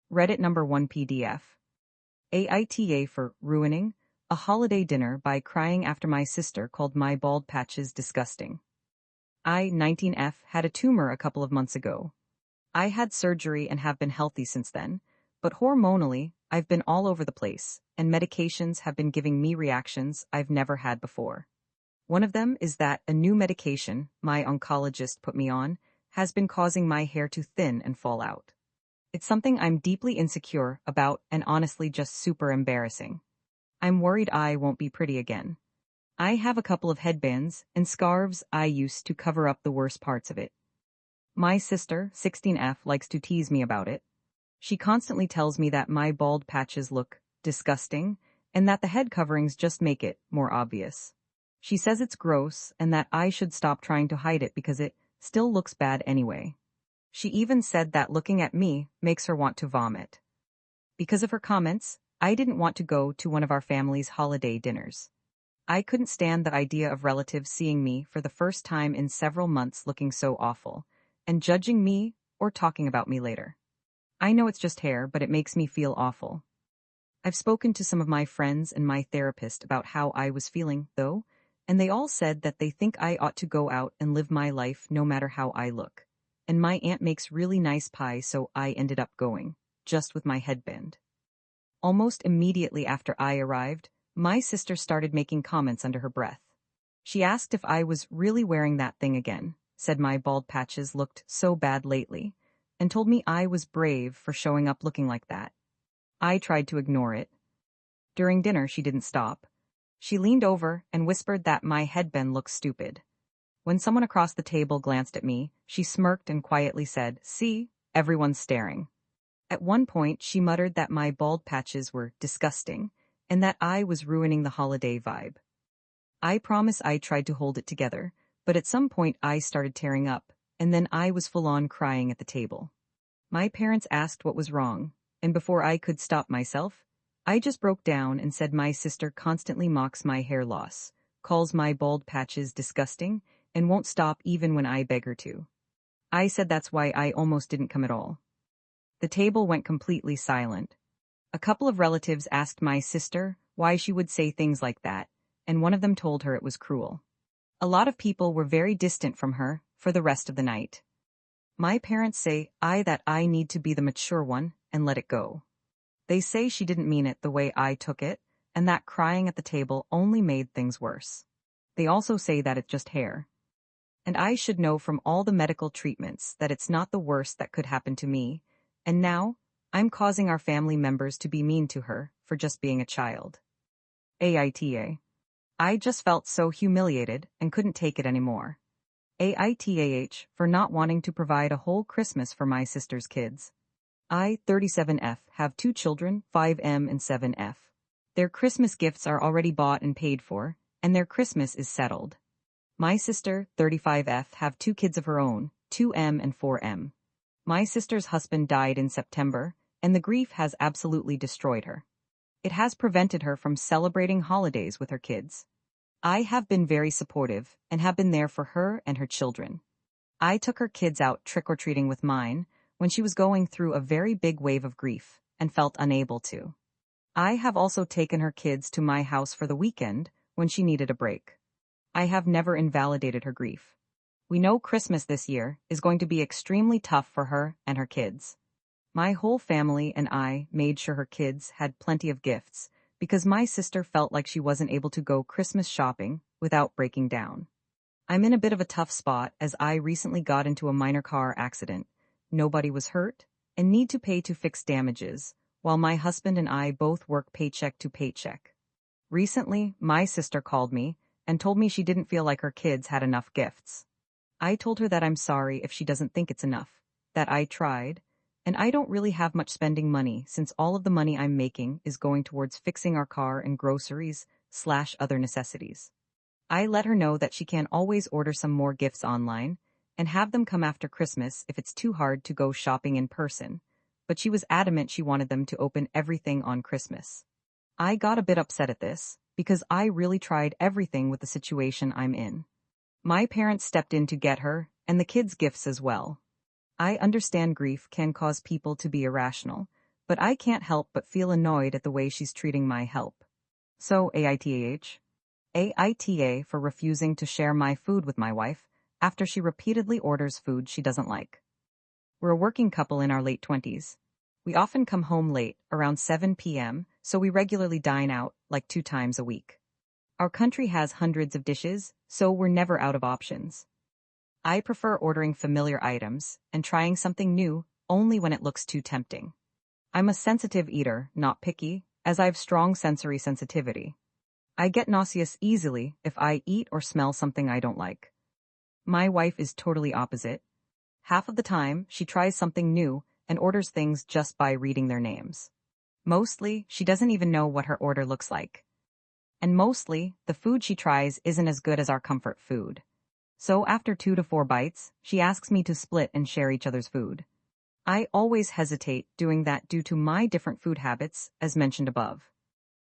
Reddit number 1 PDF. AITA for ruining a holiday dinner by crying after my sister called my bald patches disgusting. I, 19F, had a tumor a couple of months ago. I had surgery and have been healthy since then, but hormonally, I've been all over the place, and medications have been giving me reactions I've never had before. One of them is that a new medication my oncologist put me on has been causing my hair to thin and fall out. It's something I'm deeply insecure about and honestly just super embarrassing. I'm worried I won't be pretty again. I have a couple of headbands and scarves I used to cover up the worst parts of it. My sister, 16F, likes to tease me about it. She constantly tells me that my bald patches look disgusting and that the head coverings just make it more obvious. She says it's gross and that I should stop trying to hide it because it still looks bad anyway. She even said that looking at me makes her want to vomit. Because of her comments, I didn't want to go to one of our family's holiday dinners. I couldn't stand the idea of relatives seeing me for the first time in several months looking so awful, and judging me or talking about me later. I know it's just hair, but it makes me feel awful. I've spoken to some of my friends and my therapist about how I was feeling, though, and they all said that they think I ought to go out and live my life no matter how I look. And my aunt makes really nice pie, so I ended up going, just with my headband. Almost immediately after I arrived, my sister started making comments under her breath. She asked if I was really wearing that thing again, said my bald patches looked so bad lately, and told me I was brave for showing up looking like that. I tried to ignore it. During dinner, she didn't stop. She leaned over and whispered that my headband looked stupid. When someone across the table glanced at me, she smirked and quietly said, "See, everyone's staring." At one point, she muttered that my bald patches were disgusting and that I was ruining the holiday vibe. I promise I tried to hold it together, but at some point I started tearing up, and then I was full-on crying at the table. My parents asked what was wrong, and before I could stop myself, I just broke down and said my sister constantly mocks my hair loss, calls my bald patches disgusting, and won't stop even when I beg her to. I said that's why I almost didn't come at all. The table went completely silent. A couple of relatives asked my sister why she would say things like that, and one of them told her it was cruel. A lot of people were very distant from her for the rest of the night. My parents say that I need to be the mature one and let it go. They say she didn't mean it the way I took it, and that crying at the table only made things worse. They also say that it's just hair. And I should know from all the medical treatments that it's not the worst that could happen to me, and now I'm causing our family members to be mean to her for just being a child. AITA. I just felt so humiliated and couldn't take it anymore. AITAH for not wanting to provide a whole Christmas for my sister's kids. I, 37F, have 2 children, 5M and 7F. Their Christmas gifts are already bought and paid for, and their Christmas is settled. My sister, 35F, have 2 kids of her own, 2M and 4M. My sister's husband died in September, and the grief has absolutely destroyed her. It has prevented her from celebrating holidays with her kids. I have been very supportive and have been there for her and her children. I took her kids out trick-or-treating with mine when she was going through a very big wave of grief and felt unable to. I have also taken her kids to my house for the weekend when she needed a break. I have never invalidated her grief. We know Christmas this year is going to be extremely tough for her and her kids. My whole family and I made sure her kids had plenty of gifts because my sister felt like she wasn't able to go Christmas shopping without breaking down. I'm in a bit of a tough spot as I recently got into a minor car accident. Nobody was hurt and need to pay to fix damages, while my husband and I both work paycheck to paycheck. Recently, my sister called me and told me she didn't feel like her kids had enough gifts. I told her that I'm sorry if she doesn't think it's enough, that I tried, and I don't really have much spending money since all of the money I'm making is going towards fixing our car and groceries/other necessities. I let her know that she can always order some more gifts online and have them come after Christmas if it's too hard to go shopping in person, but she was adamant she wanted them to open everything on Christmas. I got a bit upset at this, because I really tried everything with the situation I'm in. My parents stepped in to get her, and the kids' gifts as well. I understand grief can cause people to be irrational, but I can't help but feel annoyed at the way she's treating my help. So AITAH? AITA for refusing to share my food with my wife after she repeatedly orders food she doesn't like. We're a working couple in our late 20s. We often come home late, around 7 p.m., so we regularly dine out, like 2 times a week. Our country has hundreds of dishes, so we're never out of options. I prefer ordering familiar items and trying something new only when it looks too tempting. I'm a sensitive eater, not picky, as I have strong sensory sensitivity. I get nauseous easily if I eat or smell something I don't like. My wife is totally opposite. Half of the time, she tries something new and orders things just by reading their names. Mostly, she doesn't even know what her order looks like. And mostly, the food she tries isn't as good as our comfort food. So after 2 to 4 bites, she asks me to split and share each other's food. I always hesitate doing that due to my different food habits, as mentioned above.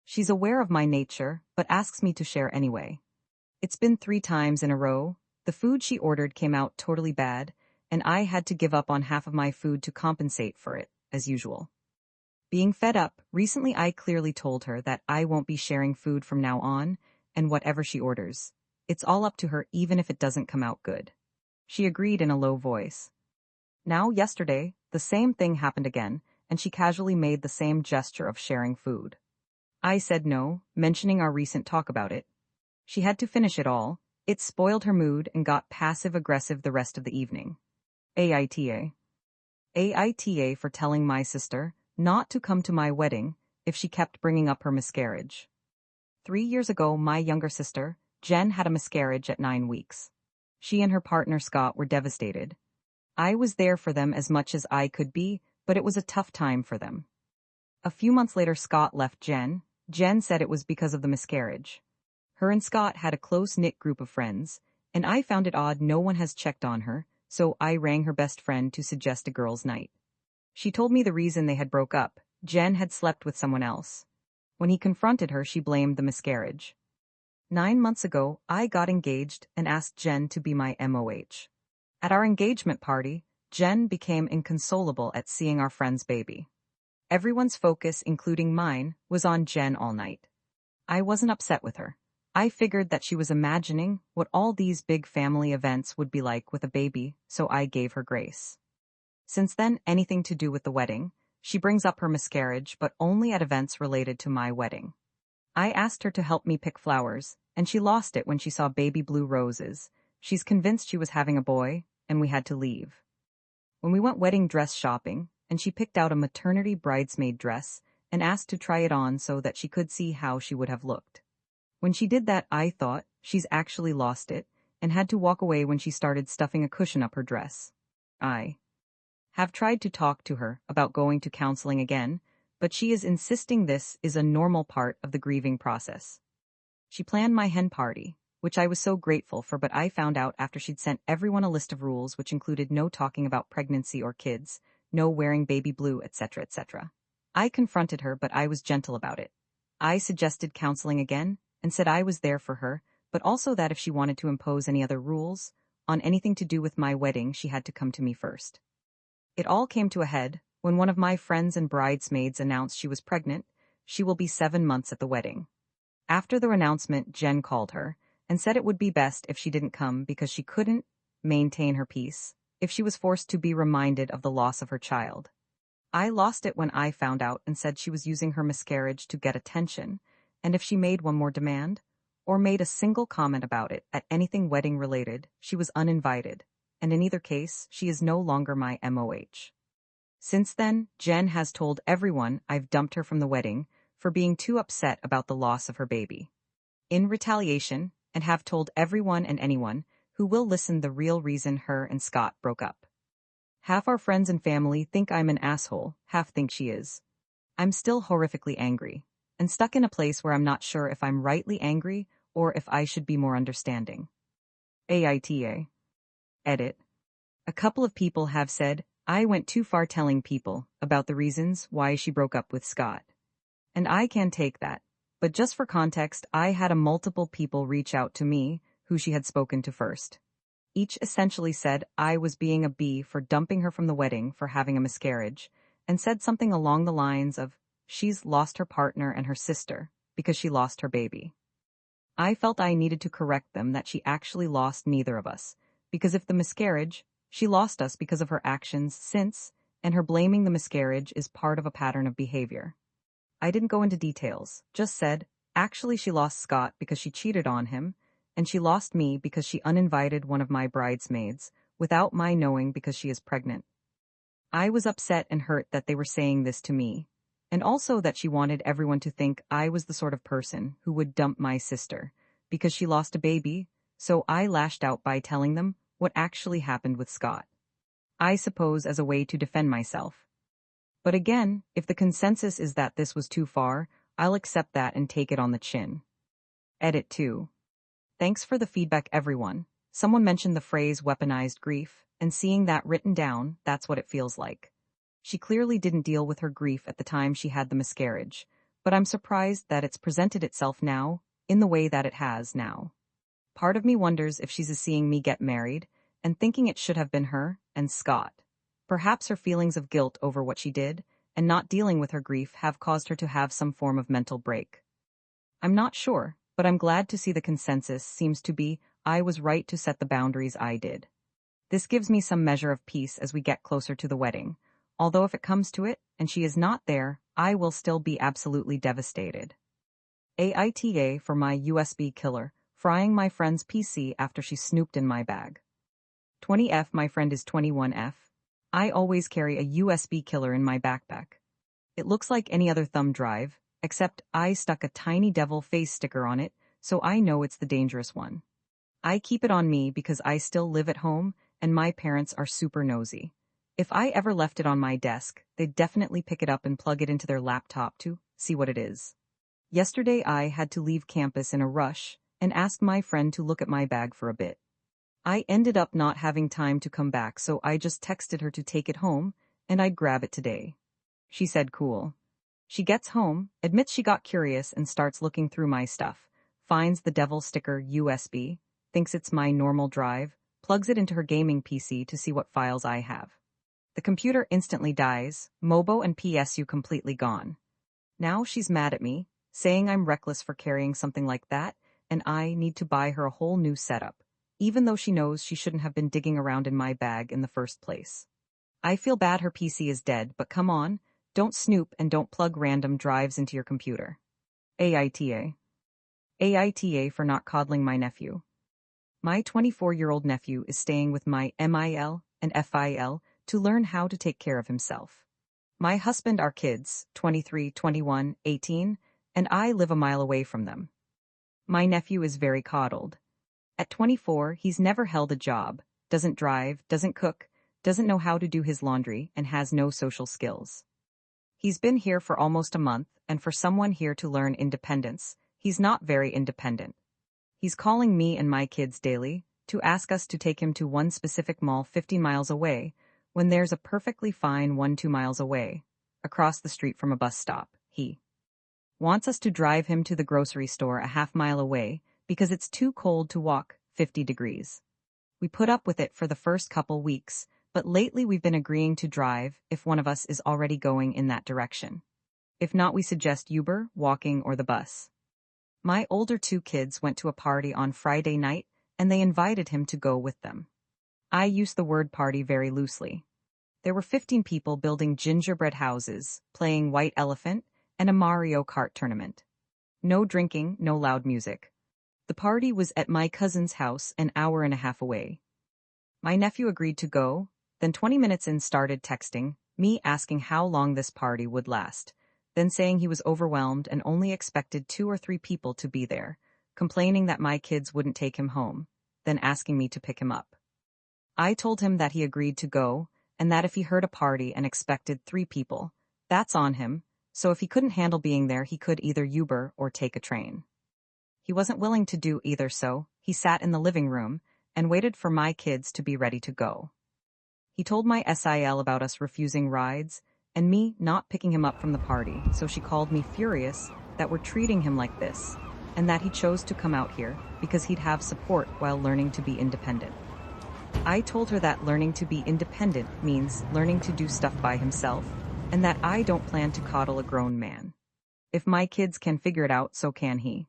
She's aware of my nature, but asks me to share anyway. It's been 3 times in a row. The food she ordered came out totally bad, and I had to give up on half of my food to compensate for it, as usual. Being fed up, recently I clearly told her that I won't be sharing food from now on, and whatever she orders. It's all up to her even if it doesn't come out good. She agreed in a low voice. Now, yesterday, the same thing happened again, and she casually made the same gesture of sharing food. I said no, mentioning our recent talk about it. She had to finish it all. It spoiled her mood and got passive-aggressive the rest of the evening. AITA. AITA for telling my sister not to come to my wedding if she kept bringing up her miscarriage. 3 years ago, my younger sister, Jen, had a miscarriage at 9 weeks. She and her partner Scott were devastated. I was there for them as much as I could be, but it was a tough time for them. A few months later, Scott left Jen. Jen said it was because of the miscarriage. Her and Scott had a close-knit group of friends, and I found it odd no one has checked on her, so I rang her best friend to suggest a girls' night. She told me the reason they had broke up. Jen had slept with someone else. When he confronted her, she blamed the miscarriage. 9 months ago, I got engaged and asked Jen to be my MOH. At our engagement party, Jen became inconsolable at seeing our friend's baby. Everyone's focus, including mine, was on Jen all night. I wasn't upset with her. I figured that she was imagining what all these big family events would be like with a baby, so I gave her grace. Since then, anything to do with the wedding, she brings up her miscarriage, but only at events related to my wedding. I asked her to help me pick flowers, and she lost it when she saw baby blue roses. She's convinced she was having a boy, and we had to leave. When we went wedding dress shopping, and she picked out a maternity bridesmaid dress and asked to try it on so that she could see how she would have looked. When she did that, I thought, she's actually lost it, and had to walk away when she started stuffing a cushion up her dress. I have tried to talk to her about going to counseling again, but she is insisting this is a normal part of the grieving process. She planned my hen party, which I was so grateful for, but I found out after she'd sent everyone a list of rules which included no talking about pregnancy or kids, no wearing baby blue, etc., etc. I confronted her, but I was gentle about it. I suggested counseling again and said I was there for her, but also that if she wanted to impose any other rules on anything to do with my wedding, she had to come to me first. It all came to a head when one of my friends and bridesmaids announced she was pregnant. She will be 7 months at the wedding. After the announcement, Jen called her and said it would be best if she didn't come because she couldn't maintain her peace if she was forced to be reminded of the loss of her child. I lost it when I found out and said she was using her miscarriage to get attention, and if she made one more demand, or made a single comment about it at anything wedding-related, she was uninvited, and in either case, she is no longer my MOH. Since then, Jen has told everyone I've dumped her from the wedding for being too upset about the loss of her baby. In retaliation, and have told everyone and anyone who will listen the real reason her and Scott broke up. Half our friends and family think I'm an asshole, half think she is. I'm still horrifically angry, and stuck in a place where I'm not sure if I'm rightly angry or if I should be more understanding. AITA. Edit. A couple of people have said I went too far telling people about the reasons why she broke up with Scott. And I can take that, but just for context, I had multiple people reach out to me who she had spoken to first. Each essentially said I was being a B for dumping her from the wedding for having a miscarriage, and said something along the lines of, "She's lost her partner and her sister because she lost her baby." I felt I needed to correct them that she actually lost neither of us, because if the miscarriage, she lost us because of her actions since, and her blaming the miscarriage is part of a pattern of behavior. I didn't go into details, just said, actually she lost Scott because she cheated on him, and she lost me because she uninvited one of my bridesmaids, without my knowing because she is pregnant. I was upset and hurt that they were saying this to me, and also that she wanted everyone to think I was the sort of person who would dump my sister, because she lost a baby, so I lashed out by telling them what actually happened with Scott. I suppose as a way to defend myself. But again, if the consensus is that this was too far, I'll accept that and take it on the chin. Edit 2. Thanks for the feedback, everyone. Someone mentioned the phrase weaponized grief, and seeing that written down, that's what it feels like. She clearly didn't deal with her grief at the time she had the miscarriage, but I'm surprised that it's presented itself now, in the way that it has now. Part of me wonders if she's seeing me get married, and thinking it should have been her and Scott. Perhaps her feelings of guilt over what she did, and not dealing with her grief have caused her to have some form of mental break. I'm not sure, but I'm glad to see the consensus seems to be, I was right to set the boundaries I did. This gives me some measure of peace as we get closer to the wedding, although if it comes to it, and she is not there, I will still be absolutely devastated. AITA for my USB killer, frying my friend's PC after she snooped in my bag. 20F, my friend is 21F. I always carry a USB killer in my backpack. It looks like any other thumb drive, except I stuck a tiny devil face sticker on it, so I know it's the dangerous one. I keep it on me because I still live at home, and my parents are super nosy. If I ever left it on my desk, they'd definitely pick it up and plug it into their laptop to see what it is. Yesterday I had to leave campus in a rush and asked my friend to look at my bag for a bit. I ended up not having time to come back, so I just texted her to take it home, and I'd grab it today. She said cool. She gets home, admits she got curious and starts looking through my stuff, finds the devil sticker USB, thinks it's my normal drive, plugs it into her gaming PC to see what files I have. The computer instantly dies, Mobo and PSU completely gone. Now she's mad at me, saying I'm reckless for carrying something like that, and I need to buy her a whole new setup, even though she knows she shouldn't have been digging around in my bag in the first place. I feel bad her PC is dead, but come on, don't snoop and don't plug random drives into your computer. AITA. AITA for not coddling my nephew. My 24-year-old nephew is staying with my MIL and FIL to learn how to take care of himself. My husband are kids, 23, 21, 18, and I live a mile away from them. My nephew is very coddled. At 24, he's never held a job, doesn't drive, doesn't cook, doesn't know how to do his laundry, and has no social skills. He's been here for almost a month, and for someone here to learn independence, he's not very independent. He's calling me and my kids daily to ask us to take him to one specific mall 50 miles away, when there's a perfectly fine one 2 miles away, across the street from a bus stop. He wants us to drive him to the grocery store a half-mile away because it's too cold to walk 50 degrees. We put up with it for the first couple weeks, but lately we've been agreeing to drive if one of us is already going in that direction. If not, we suggest Uber, walking, or the bus. My older 2 kids went to a party on Friday night, and they invited him to go with them. I use the word party very loosely. There were 15 people building gingerbread houses, playing White Elephant, and a Mario Kart tournament. No drinking, no loud music. The party was at my cousin's house an hour and a half away. My nephew agreed to go, then 20 minutes in started texting, me asking how long this party would last, then saying he was overwhelmed and only expected 2 or 3 people to be there, complaining that my kids wouldn't take him home, then asking me to pick him up. I told him that he agreed to go, and that if he heard a party and expected 3 people, that's on him, so if he couldn't handle being there he could either Uber or take a train. He wasn't willing to do either, so he sat in the living room and waited for my kids to be ready to go. He told my SIL about us refusing rides and me not picking him up from the party, so she called me furious that we're treating him like this, and that he chose to come out here because he'd have support while learning to be independent. I told her that learning to be independent means learning to do stuff by himself, and that I don't plan to coddle a grown man. If my kids can figure it out, so can he.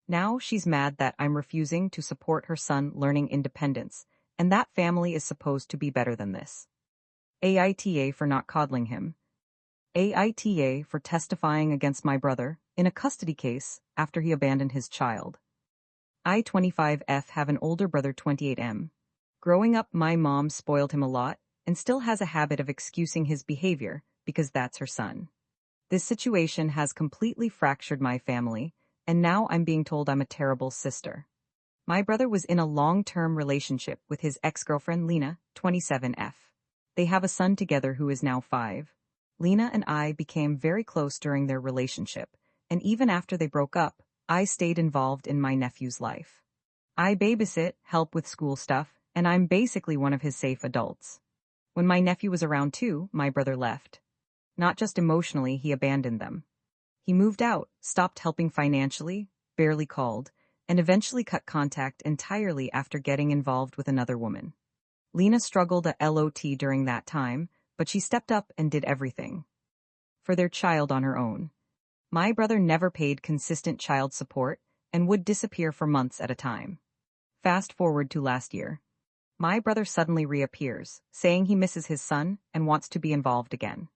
Now she's mad that I'm refusing to support her son learning independence, and that family is supposed to be better than this. AITA for not coddling him. AITA for testifying against my brother in a custody case after he abandoned his child. I 25F have an older brother 28M. Growing up, my mom spoiled him a lot and still has a habit of excusing his behavior because that's her son. This situation has completely fractured my family, and now I'm being told I'm a terrible sister. My brother was in a long-term relationship with his ex-girlfriend Lena, 27F. They have a son together who is now 5. Lena and I became very close during their relationship, and even after they broke up, I stayed involved in my nephew's life. I babysit, help with school stuff, and I'm basically one of his safe adults. When my nephew was around 2, my brother left. Not just emotionally, he abandoned them. He moved out, stopped helping financially, barely called, and eventually cut contact entirely after getting involved with another woman. Lena struggled a lot during that time, but she stepped up and did everything for their child on her own. My brother never paid consistent child support and would disappear for months at a time. Fast forward to last year. My brother suddenly reappears, saying he misses his son and wants to be involved again.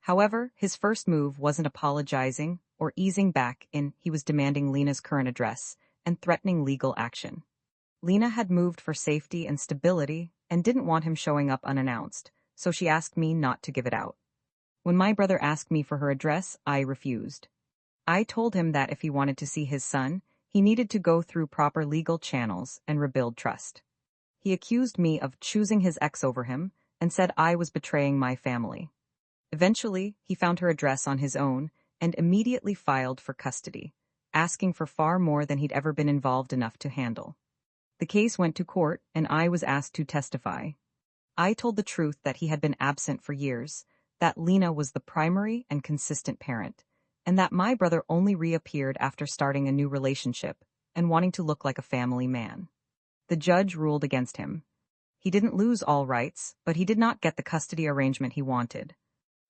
However, his first move wasn't apologizing or easing back in. He was demanding Lena's current address and threatening legal action. Lena had moved for safety and stability and didn't want him showing up unannounced, so she asked me not to give it out. When my brother asked me for her address, I refused. I told him that if he wanted to see his son, he needed to go through proper legal channels and rebuild trust. He accused me of choosing his ex over him and said I was betraying my family. Eventually, he found her address on his own and immediately filed for custody, asking for far more than he'd ever been involved enough to handle. The case went to court, and I was asked to testify. I told the truth that he had been absent for years, that Lena was the primary and consistent parent, and that my brother only reappeared after starting a new relationship and wanting to look like a family man. The judge ruled against him. He didn't lose all rights, but he did not get the custody arrangement he wanted.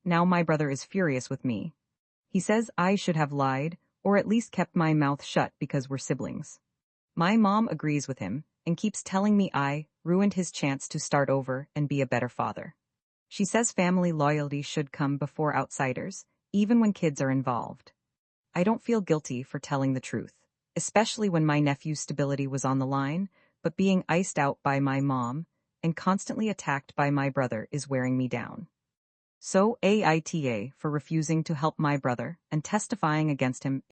Now my brother is furious with me. He says I should have lied, or at least kept my mouth shut because we're siblings. My mom agrees with him and keeps telling me I ruined his chance to start over and be a better father. She says family loyalty should come before outsiders, even when kids are involved. I don't feel guilty for telling the truth, especially when my nephew's stability was on the line, but being iced out by my mom and constantly attacked by my brother is wearing me down. So AITA for refusing to help my brother and testifying against him